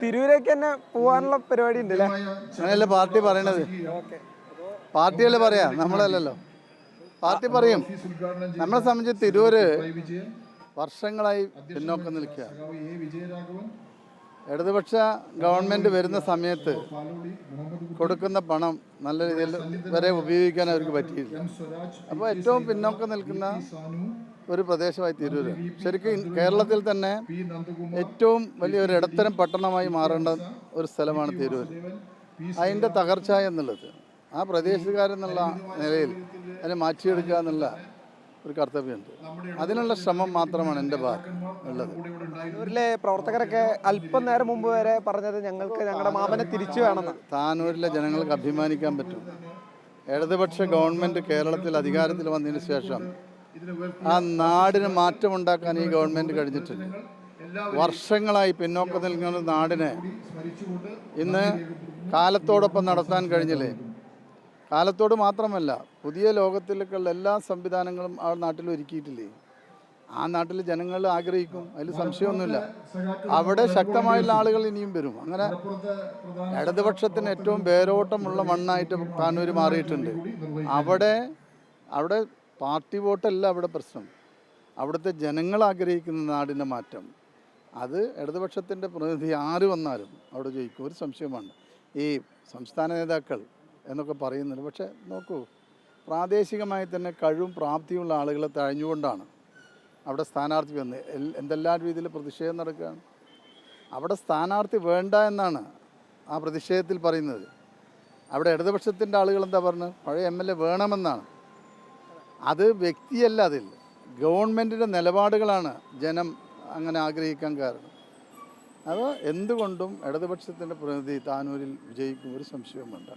തിരൂരേക്ക് തന്നെ പോവാനുള്ള പരിപാടി ഉണ്ട്. അങ്ങനെയല്ലേ പാർട്ടി പറയണത്. പാർട്ടിയല്ലേ പറയാ, നമ്മളല്ലല്ലോ. പാർട്ടി പറയും. നമ്മളെ സംബന്ധിച്ച് തിരൂര് വർഷങ്ങളായി പിന്നോക്കം നിൽക്കുക. ഇടതുപക്ഷ ഗവൺമെൻറ് വരുന്ന സമയത്ത് കൊടുക്കുന്ന പണം നല്ല രീതിയിൽ വരെ ഉപയോഗിക്കാൻ അവർക്ക് പറ്റിയില്ല. അപ്പോൾ ഏറ്റവും പിന്നോക്കം നിൽക്കുന്ന ഒരു പ്രദേശമായി തിരൂര് ശരിക്കും കേരളത്തിൽ തന്നെ ഏറ്റവും വലിയൊരു ഇടത്തരം പട്ടണമായി മാറേണ്ട ഒരു സ്ഥലമാണ് തിരൂര്. അതിൻ്റെ തകർച്ച എന്നുള്ളത് ആ പ്രദേശത്തുകാരെന്നുള്ള നിലയിൽ അതിനെ മാറ്റിയെടുക്കുക എന്നുള്ള ഒരു കർത്തവ്യമുണ്ട്. അതിനുള്ള ശ്രമം മാത്രമാണ് എൻ്റെ ഭാഗത്ത് ഉള്ളത്. താനൂരിലെ പ്രവർത്തകരൊക്കെ അല്പം നേരം മുമ്പ് വരെ പറഞ്ഞത് ഞങ്ങളുടെ മാമനെ തിരിച്ചു വേണമെന്ന്. താനൂരിലെ ജനങ്ങൾക്ക് അഭിമാനിക്കാൻ പറ്റും. ഇടതുപക്ഷ ഗവൺമെൻറ് കേരളത്തിൽ അധികാരത്തിൽ വന്നതിന് ശേഷം ആ നാടിന് മാറ്റമുണ്ടാക്കാൻ ഈ ഗവൺമെൻറ് കഴിഞ്ഞിട്ടുണ്ട്. വർഷങ്ങളായി പിന്നോക്കം നിൽക്കുന്ന നാടിനെ ഇന്ന് കാലത്തോടൊപ്പം നടത്താൻ കഴിഞ്ഞില്ലേ. കാലത്തോട് മാത്രമല്ല, പുതിയ ലോകത്തിലേക്കുള്ള എല്ലാ സംവിധാനങ്ങളും ആ നാട്ടിൽ ഒരുക്കിയിട്ടില്ലേ. ആ നാട്ടിൽ ജനങ്ങൾ ആഗ്രഹിക്കും, അതിൽ സംശയമൊന്നുമില്ല. അവിടെ ശക്തമായുള്ള ആളുകൾ ഇനിയും വരും. അങ്ങനെ ഇടതുപക്ഷത്തിന് ഏറ്റവും വേരോട്ടമുള്ള മണ്ണായിട്ട് താനൂർ മാറിയിട്ടുണ്ട്. അവിടെ പാർട്ടി വോട്ടല്ല അവിടെ പ്രശ്നം. അവിടുത്തെ ജനങ്ങൾ ആഗ്രഹിക്കുന്ന നാടിൻ്റെ മാറ്റം, അത് ഇടതുപക്ഷത്തിൻ്റെ പ്രതിനിധി ആര് വന്നാലും അവിടെ ജയിക്കും, ഒരു സംശയമാണ്. ഈ സംസ്ഥാന നേതാക്കൾ എന്നൊക്കെ പറയുന്നുണ്ട്. പക്ഷേ നോക്കൂ, പ്രാദേശികമായി തന്നെ കഴിവും പ്രാപ്തിയുള്ള ആളുകളെ തഴഞ്ഞുകൊണ്ടാണ് അവിടെ സ്ഥാനാർത്ഥി വന്ന് എന്തെല്ലാം രീതിയിൽ പ്രതിഷേധം നടക്കുകയാണ്. അവിടെ സ്ഥാനാർത്ഥി വേണ്ട എന്നാണ് ആ പ്രതിഷേധത്തിൽ പറയുന്നത്. അവിടെ ഇടതുപക്ഷത്തിൻ്റെ ആളുകൾ എന്താ പറഞ്ഞത്, പഴയ MLA വേണമെന്നാണ്. അത് വ്യക്തിയല്ല, അതിൽ ഗവൺമെൻറ്റിൻ്റെ നിലപാടുകളാണ് ജനം അങ്ങനെ ആഗ്രഹിക്കാൻ കാരണം. അപ്പോൾ എന്തുകൊണ്ടും ഇടതുപക്ഷത്തിൻ്റെ പ്രതിനിധി താനൂരിൽ വിജയിക്കും, ഒരു സംശയവും വേണ്ട.